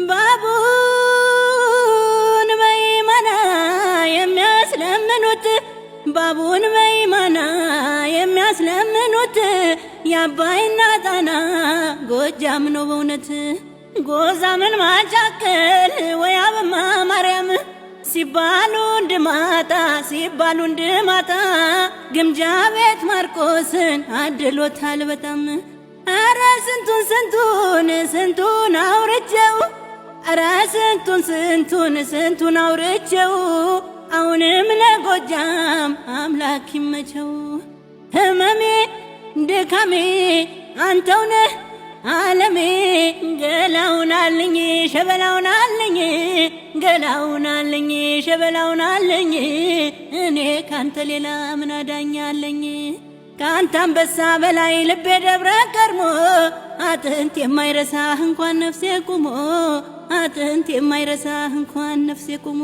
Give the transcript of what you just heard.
ባቡን በይማና የሚያስለምኑት ባቡን በይማና የሚያስለምኑት የአባይና ጣና ጎጃም ነው በእውነት ጎዛምን ማጫከል ወይ አበማ ማርያም ሲባሉ እንድማታ ግምጃ ቤት ማርቆስን አድሎታል በጣም አረ ስንቱን አውርቼው አረ ስንቱን አውርቼው አሁንም ለጎጃም አምላክ ይመቸው ህመሜ ድካሜ አንተው ነህ ዓለሜ ገላውናልኝ ሸበላውናልኝ እኔ ካንተ ሌላ ምን አዳኛለኝ ካንተ አንበሳ በላይ ልቤ ደብረ ከርሞ አጥንት የማይረሳህ እንኳን ነፍሴ ቁሞ